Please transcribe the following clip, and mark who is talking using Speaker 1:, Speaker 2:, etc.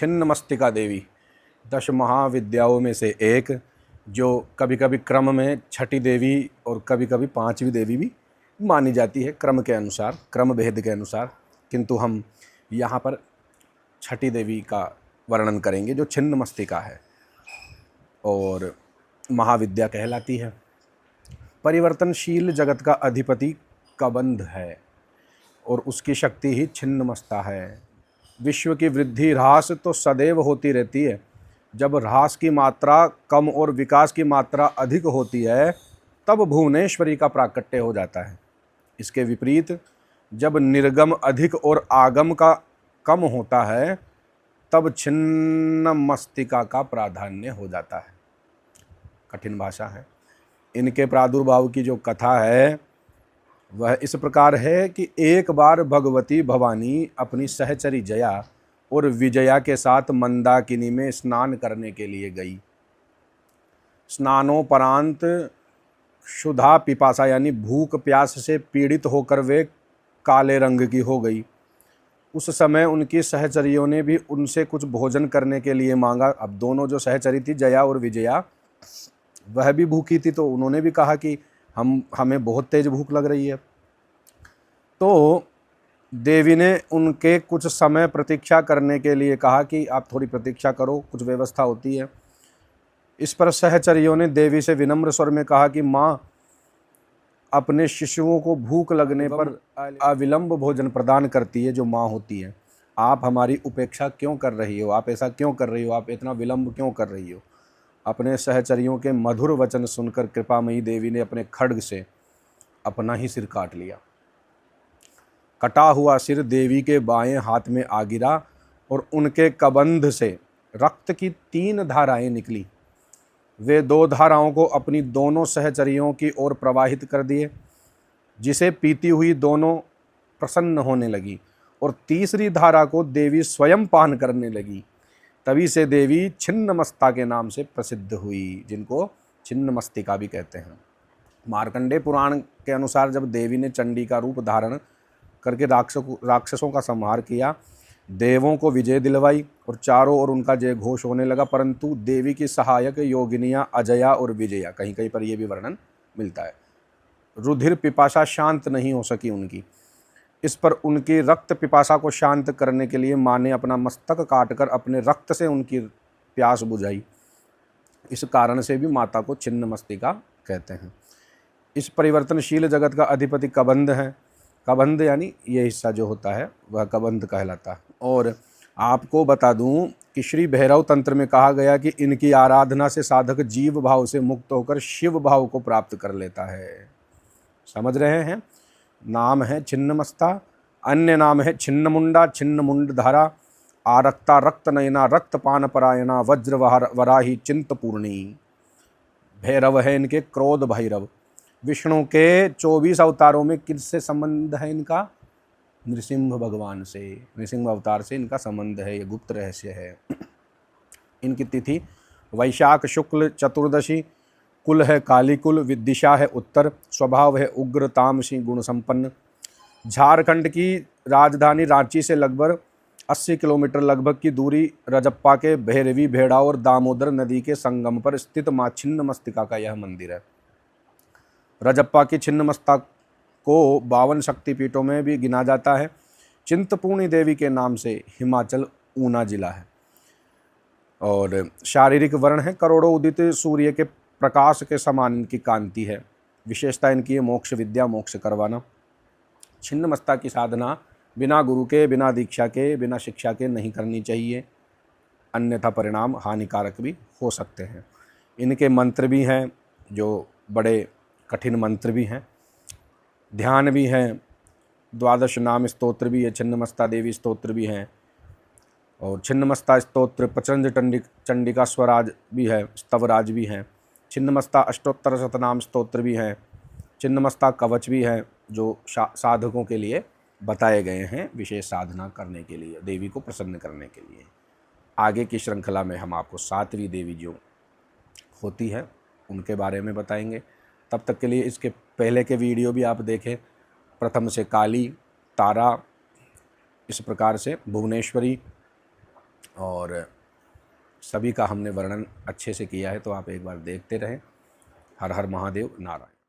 Speaker 1: छिन्नमस्तिका देवी 10 महाविद्याओं में से एक, जो कभी कभी क्रम में छठी देवी और कभी कभी 5वीं देवी भी मानी जाती है, क्रम के अनुसार, क्रम भेद के अनुसार। किंतु हम यहाँ पर छठी देवी का वर्णन करेंगे जो छिन्नमस्तिका है और महाविद्या कहलाती है। परिवर्तनशील जगत का अधिपति कबंध है और उसकी शक्ति ही छिन्नमस्ता है। विश्व की वृद्धि ह्रास तो सदैव होती रहती है। जब ह्रास की मात्रा कम और विकास की मात्रा अधिक होती है तब भुवनेश्वरी का प्राकट्य हो जाता है। इसके विपरीत जब निर्गम अधिक और आगम का कम होता है तब छिन्नमस्तिका का प्राधान्य हो जाता है। कठिन भाषा है। इनके प्रादुर्भाव की जो कथा है वह इस प्रकार है कि एक बार भगवती भवानी अपनी सहचरी जया और विजया के साथ मंदाकिनी में स्नान करने के लिए गई। स्नानोपरांत क्षुधा पिपासा यानी भूख प्यास से पीड़ित होकर वे काले रंग की हो गई। उस समय उनकी सहचरियों ने भी उनसे कुछ भोजन करने के लिए मांगा। अब दोनों जो सहचरी थी, जया और विजया, वह भी भूखी थी, तो उन्होंने भी कहा कि हमें बहुत तेज भूख लग रही है। तो देवी ने उनके कुछ समय प्रतीक्षा करने के लिए कहा कि आप थोड़ी प्रतीक्षा करो, कुछ व्यवस्था होती है। इस पर सहचरियों ने देवी से विनम्र स्वर में कहा कि माँ अपने शिशुओं को भूख लगने पर अविलंब भोजन प्रदान करती है, जो माँ होती है। आप हमारी उपेक्षा क्यों कर रही हो? आप ऐसा क्यों कर रही हो? आप इतना विलंब क्यों कर रही हो? अपने सहचरियों के मधुर वचन सुनकर कृपामयी देवी ने अपने खड्ग से अपना ही सिर काट लिया। कटा हुआ सिर देवी के बाएं हाथ में आ गिरा और उनके कबंध से रक्त की 3 धाराएं निकली। वे 2 धाराओं को अपनी दोनों सहचरियों की ओर प्रवाहित कर दिए, जिसे पीती हुई दोनों प्रसन्न होने लगी और तीसरी धारा को देवी स्वयं पान करने लगी। तभी से देवी छिन्नमस्ता के नाम से प्रसिद्ध हुई, जिनको छिन्नमस्तिका भी कहते हैं। मार्कंडेय पुराण के अनुसार जब देवी ने चंडी का रूप धारण करके राक्षसों का संहार किया, देवों को विजय दिलवाई और चारों ओर उनका जय घोष होने लगा, परंतु देवी की सहायक योगिनियाँ अजया और विजया, कहीं कहीं पर यह भी वर्णन मिलता है, रुधिर पिपासा शांत नहीं हो सकी उनकी। इस पर उनकी रक्त पिपासा को शांत करने के लिए माँ ने अपना मस्तक काटकर अपने रक्त से उनकी प्यास बुझाई। इस कारण से भी माता को छिन्नमस्तिका कहते हैं। इस परिवर्तनशील जगत का अधिपति कबंध है। कबंध यानी ये हिस्सा जो होता है वह कबंध कहलाता है। और आपको बता दूं कि श्री भैरव तंत्र में कहा गया कि इनकी आराधना से साधक जीव भाव से मुक्त होकर शिव भाव को प्राप्त कर लेता है। समझ रहे हैं? नाम है छिन्नमस्ता, अन्य नाम है छिन्नमुंडा, छिन्नमुंडधारा, आरक्ता, रक्तनयना, रक्तपान परायणा, वज्र वराही, चिंतपूर्णी। भैरव है इनके क्रोध भैरव। विष्णु के 24 अवतारों में किससे संबंध है इनका? नृसिंह भगवान से, नृसिंह अवतार से इनका संबंध है। ये गुप्त रहस्य है। इनकी तिथि वैशाख शुक्ल चतुर्दशी, कुल है काली कुल, विदिशा है उत्तर, स्वभाव है उग्र तामसी गुण संपन्न। झारखंड की राजधानी रांची से लगभग 80 किलोमीटर लगभग की दूरी रजप्पा के भैरवी भेड़ा और दामोदर नदी के संगम पर स्थित माँ छिन्नमस्तिका का यह मंदिर है। रजप्पा की छिन्नमस्ता को 52 शक्तिपीठों में भी गिना जाता है। चिंतपूर्णी देवी के नाम से हिमाचल ऊना जिला है। और शारीरिक वर्ण है करोड़ों उदित सूर्य के प्रकाश के समान इनकी कांति है। विशेषता इनकी है मोक्ष विद्या, मोक्ष करवाना। छिन्नमस्ता की साधना बिना गुरु के, बिना दीक्षा के, बिना शिक्षा के नहीं करनी चाहिए, अन्यथा परिणाम हानिकारक भी हो सकते हैं। इनके मंत्र भी हैं जो बड़े कठिन मंत्र भी हैं, ध्यान भी हैं, 12 नाम स्तोत्र भी है, छिन्नमस्ता देवी स्तोत्र भी हैं और छिन्नमस्ता स्तोत्र, प्रचंड चंडिका स्वराज भी है, स्तवराज भी हैं। छिन्नमस्ता अष्टोत्तर शतनाम स्तोत्र भी हैं। छिन्नमस्ता कवच भी है जो साधकों के लिए बताए गए हैं, विशेष साधना करने के लिए, देवी को प्रसन्न करने के लिए। आगे की श्रृंखला में हम आपको 7वीं देवी जो होती है उनके बारे में बताएंगे। तब तक के लिए इसके पहले के वीडियो भी आप देखें। प्रथम से काली, तारा, इस प्रकार से भुवनेश्वरी, और सभी का हमने वर्णन अच्छे से किया है, तो आप एक बार देखते रहें। हर हर महादेव, नारायण।